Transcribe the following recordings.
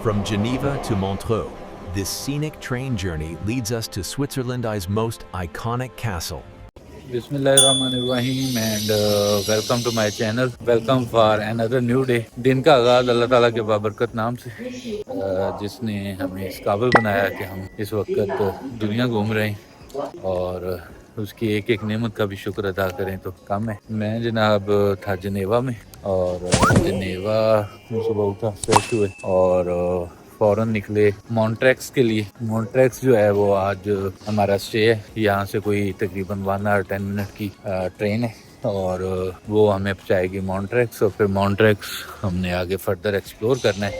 From Geneva to Montreux, this scenic train journey leads us to Switzerland's most iconic castle. Bismillahirrahmanirrahim and welcome to my channel. Welcome for another new day. दिन का आगाज अल्लाह ताला के बाबरकत नाम से जिसने हमें इस काबिल बनाया कि हम इस वक्त दुनिया घूम रहे हैं और उसकी एक एक नेमत का भी शुक्र अदा करें तो कम है। मैं जनाब था जनेवा में और जनेवा में सुबह उठा फ्रेश हुए और फ़ौरन निकले मॉन्ट्रेक्स के लिए। मॉन्ट्रेक्स जो है वो आज हमारा स्टे है। यहाँ से कोई तकरीबन 1 आवर 10 मिनट की ट्रेन है और वो हमें पहुँचाएगी मॉन्ट्रेक्स और फिर मॉन्ट्रेक्स हमने आगे फर्दर एक्सप्लोर करना है।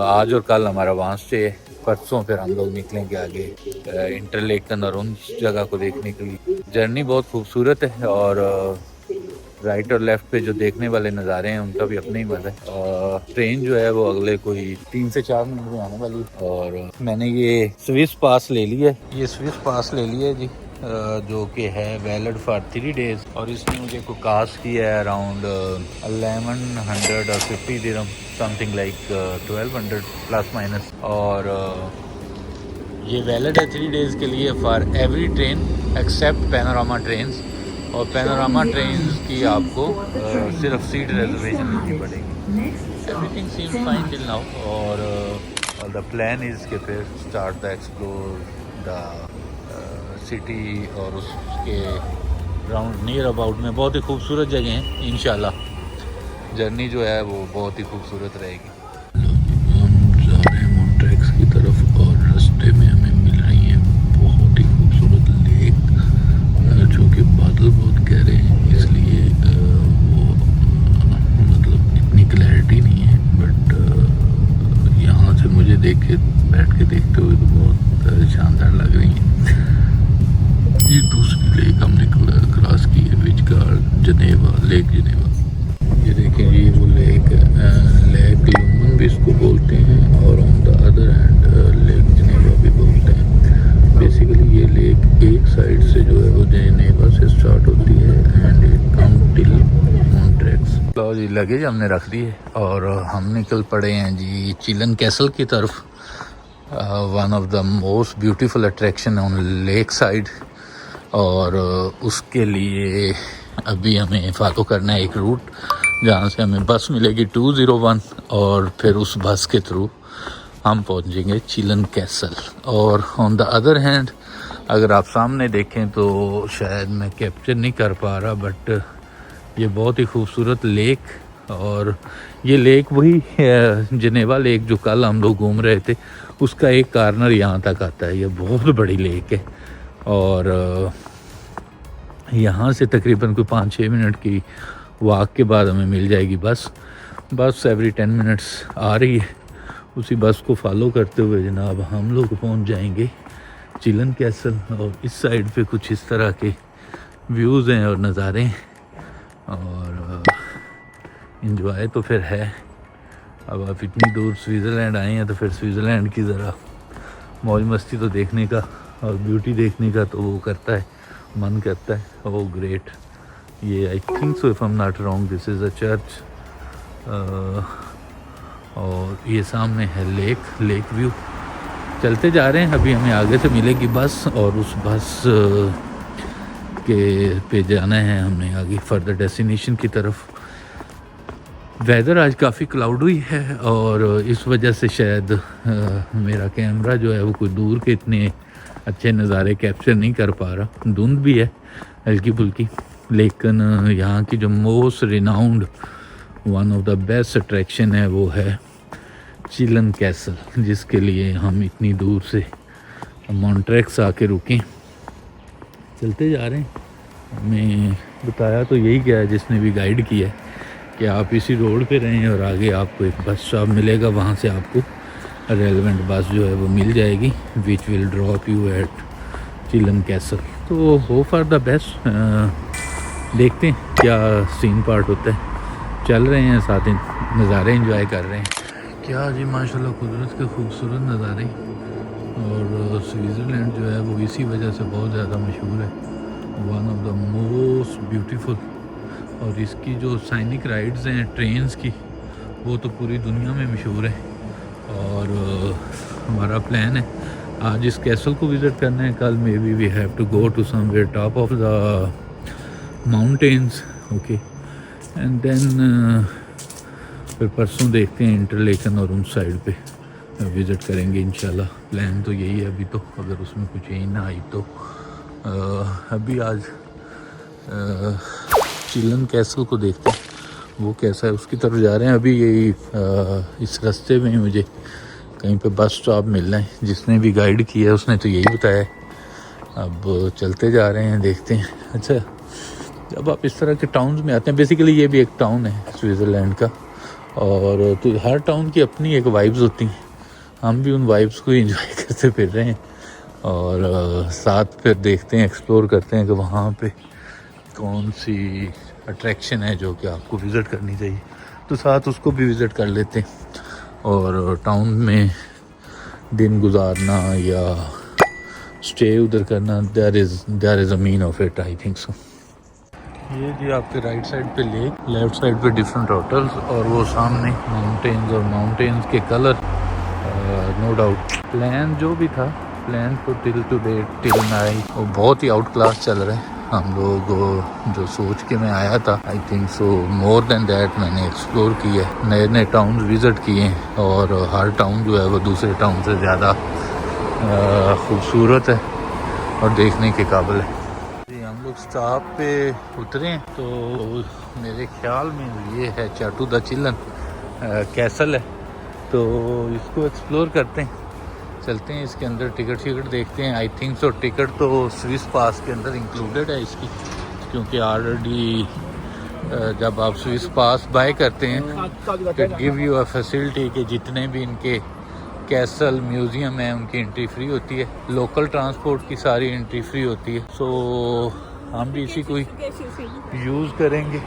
आज और कल हमारा वहाँ स्टे है। परसों फिर हम लोग निकलेंगे आगे इंटरलेकन और उन जगह को देखने के लिए। जर्नी बहुत खूबसूरत है और राइट और लेफ्ट पे जो देखने वाले नज़ारे हैं उनका भी अपना ही मज़ा है। ट्रेन जो है वो अगले कोई 3 से 4 मिनट में आने वाली है और मैंने ये स्विस पास ले लिया है। ये स्विस पास ले लिया है जी जो कि है वैलिड फॉर 3 डेज़ और इसने मुझे को कास्ट किया है around 1150 dirham something like 1200 plus minus और ये वैलिड है 3 डेज़ के लिए for every train except panorama trains और पैनोरामा ट्रेन्स की आपको सिर्फ सीट रिजर्वेशन लेनी पड़ेगी। Everything seems fine till now और द प्लान इज़ के फिर start the explore the city और उसके राउंड नियर अबाउट में बहुत ही खूबसूरत जगह हैं। इंशाल्लाह जर्नी जो है वो बहुत ही खूबसूरत रहेगी। हम जा रहे हैं मॉन्ट्रेक्स की तरफ और रास्ते में हमें मिल रही है बहुत ही खूबसूरत लेक जो कि बादल बहुत गहरे हैं इसलिए वो मतलब इतनी क्लैरिटी नहीं है बट यहाँ से मुझे बैठ के देखते हुए तो बहुत शानदार लग रही है। ये दूसरी लेक हमने क्रॉस की है विचगार जनेवा लेक जनेवा। ये देखें जी वो लेक लेक लुमन भी इसको बोलते हैं और on the other hand lake Geneva भी बोलते हैं। बेसिकली ये लेक एक साइड से जो है वो जनेवा से स्टार्ट होती है and it come till Montreux. लो जी लगेज हमने रख दी है और हम निकल पड़े हैं जी चिलन कैसल की तरफ। One of the most beautiful attraction on lake side और उसके लिए अभी हमें फॉलो करना है एक रूट जहाँ से हमें बस मिलेगी 201 और फिर उस बस के थ्रू हम पहुँचेंगे चिलन कैसल। और ऑन द अदर हैंड अगर आप सामने देखें तो शायद मैं कैप्चर नहीं कर पा रहा बट ये बहुत ही खूबसूरत लेक और ये लेक वही जनेवा लेक जो कल हम लोग घूम रहे थे उसका एक कार्नर यहाँ तक आता है। ये बहुत बड़ी लेक है और यहाँ से तकरीबन कोई 5-6 मिनट की वॉक के बाद हमें मिल जाएगी बस एवरी 10 मिनट्स आ रही है। उसी बस को फॉलो करते हुए जनाब हम लोग पहुँच जाएंगे चिलन कैसल और इस साइड पे कुछ इस तरह के व्यूज़ हैं और नज़ारे हैं और इंजॉय तो फिर है। अब आप इतनी दूर स्विट्ज़रलैंड आए हैं तो फिर स्विट्ज़रलैंड की ज़रा मौज मस्ती तो देखने का और ब्यूटी देखने का तो वो करता है मन करता है। ओह ग्रेट ये आई think so if I am not wrong this is a church और ये सामने है लेक व्यू। चलते जा रहे हैं अभी हमें आगे से मिलेगी बस और उस बस के पे जाना है हमने आगे फर्दर डेस्टिनेशन की तरफ। वेदर आज काफ़ी क्लाउडी है और इस वजह से शायद मेरा कैमरा जो है वो कोई दूर के इतने अच्छे नज़ारे कैप्चर नहीं कर पा रहा। धुंध भी है हल्की फुल्की लेकिन यहाँ की जो most renowned one of the best attraction है वो है चिलन कैसल जिसके लिए हम इतनी दूर से मॉन्ट्रेक्स आके रुके। चलते जा रहे हैं। हमें बताया तो यही क्या है जिसने भी गाइड किया है कि आप इसी रोड पे रहें और आगे आपको एक बस स्टॉप मिलेगा वहाँ से आपको रेलेवेंट बस जो है वो मिल जाएगी which will drop you at Chillon Castle. तो हो फॉर द बेस्ट देखते हैं क्या सीन पार्ट होता है। चल रहे हैं साथ ही नज़ारे एंजॉय कर रहे हैं। क्या जी माशाल्लाह कुदरत के खूबसूरत नज़ारे और स्विट्ज़रलैंड जो है वो इसी वजह से बहुत ज़्यादा मशहूर है। One of the most beautiful और इसकी जो साइनिक राइड्स हैं ट्रेन्स की वो तो पूरी दुनिया में मशहूर है और हमारा प्लान है आज इस कैसल को विज़िट करना है। कल maybe we have to go to somewhere top of the mountains, okay, and then फिर परसों देखते हैं इंटरलेकन और उन साइड पे विज़िट करेंगे इंशाल्लाह। प्लान तो यही है अभी तो, अगर उसमें कुछ चेंज ना आई तो। अभी आज चिलन कैसल को देखते हैं वो कैसा है, उसकी तरफ जा रहे हैं। अभी यही इस रास्ते में मुझे कहीं पे बस स्टॉप मिलना है। जिसने भी गाइड किया है उसने तो यही बताया है। अब चलते जा रहे हैं, देखते हैं। अच्छा, जब आप इस तरह के टाउन्स में आते हैं, बेसिकली ये भी एक टाउन है स्विट्ज़रलैंड का, और तो हर टाउन की अपनी एक वाइब्स होती हैं। हम भी उन वाइब्स को एंजॉय करते फिर रहे हैं और साथ फिर देखते हैं, एक्सप्लोर करते हैं कि वहाँ पे कौन सी अट्रैक्शन है जो कि आपको विज़िट करनी चाहिए, तो साथ उसको भी विज़िट कर लेते हैं। और टाउन में दिन गुजारना या स्टे उधर करना, there is a mean of it, I think so. ये जी आपके राइट साइड पे लेक, लेफ्ट साइड पे डिफरेंट होटल्स, और वो सामने माउंटेन्स, और माउंटेन्स के कलर, नो डाउट। प्लान जो भी था, प्लान तो टिल नाइट वो बहुत ही आउट क्लास चल रहा है। हम लोग जो सोच के मैं आया था, आई think so more than that मैंने एक्सप्लोर किया है, नए नए टाउन विज़िट किए हैं, और हर टाउन जो है वो दूसरे टाउन से ज़्यादा खूबसूरत है और देखने के काबिल है। हम लोग स्टॉप पे उतरे हैं तो मेरे ख्याल में ये है चाटू द चिलन कैसल है, तो इसको एक्सप्लोर करते हैं, चलते हैं इसके अंदर, टिकट देखते हैं। आई थिंक सो टिकट तो स्विस पास के अंदर इंक्लूडेड है इसकी, क्योंकि ऑलरेडी जब आप स्विस पास बाय करते हैं it give you a facility कि जितने भी इनके कैसल म्यूज़ियम है उनकी एंट्री फ्री होती है, लोकल ट्रांसपोर्ट की सारी एंट्री फ्री होती है। सो हम भी इसी को यूज़ करेंगे।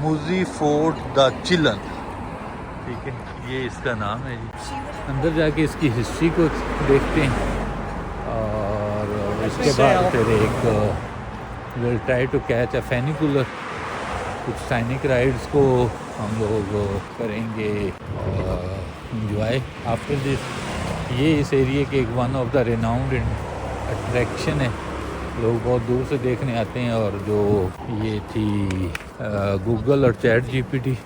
मूजी फोर्ट द चिलन, ठीक है, ये इसका नाम है जी। अंदर जाके इसकी हिस्ट्री को देखते हैं और इसके बाद फिर एक will try to catch a funicular, कुछ सैनिक राइड्स को हम लोग करेंगे इंजॉय आफ्टर दिस। ये इस एरिया के एक one of the renowned attraction है, लोग बहुत दूर से देखने आते हैं। और जो ये थी गूगल और चैट जीपीटी,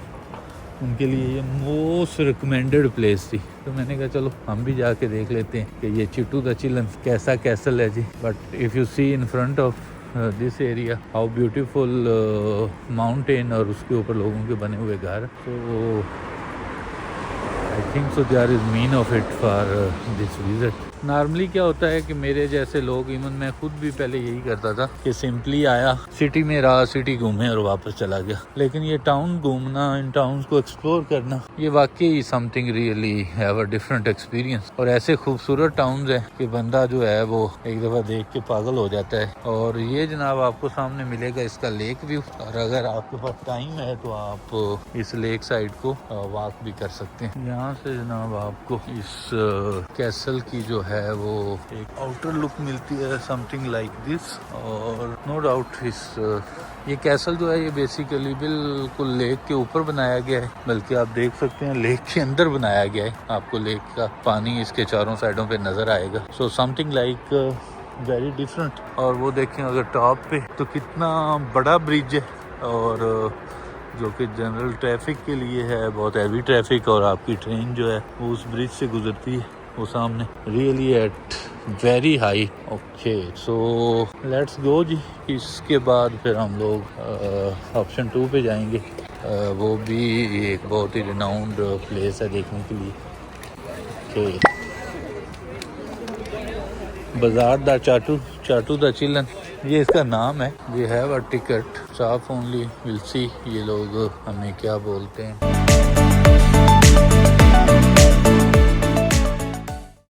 उनके लिए ये मोस्ट रिकमेंडेड प्लेस थी, तो मैंने कहा चलो हम भी जाके देख लेते हैं कि ये चिटू द चिलन कैसा कैसल है जी। But if you see in front of this area how beautiful mountain, और उसके ऊपर लोगों के बने हुए घर, तो I think so there is mean of it for this visit. Normally क्या होता है कि मेरे जैसे लोग, इवन मैं खुद भी पहले यही करता था कि सिंपली आया, सिटी में रहा, सिटी घूमे और वापस चला गया। लेकिन ये टाउन घूमना, इन टाउन्स को एक्सप्लोर करना, ये वाकई something really have a different experience. और ऐसे खूबसूरत टाउन्स हैं कि बंदा जो है वो एक दफ़ा देख के पागल हो जाता है। और ये जनाब आपको सामने मिलेगा इसका लेक व्यू, और अगर आपके पास टाइम है तो आप इस लेक साइड को वॉक भी कर सकते हैं। यहाँ से जनाब आपको इस कैसल की जो है वो एक आउटर लुक मिलती है, समथिंग लाइक दिस। और नो डाउट इस ये कैसल जो है ये बेसिकली बिल्कुल लेक के ऊपर बनाया गया है, बल्कि आप देख सकते हैं लेक के अंदर बनाया गया है। आपको लेक का पानी इसके चारों साइडों पे नजर आएगा। So something like very different. और वो देखें अगर टॉप पे तो कितना बड़ा ब्रिज है, और जो कि जनरल ट्रैफिक के लिए है, बहुत हैवी ट्रैफिक, और आपकी ट्रेन जो है वो उस ब्रिज से गुजरती है वो सामने, really at very high. Okay, so let's go जी। इसके बाद फिर हम लोग ऑप्शन 2 पे जाएंगे, वो भी एक बहुत ही रिनाउंड प्लेस है देखने के लिए। ओके, बाजार द चाटू द चिलन, ये इसका नाम है। We have a ticket, staff only, we'll see ये लोग हमें क्या बोलते हैं।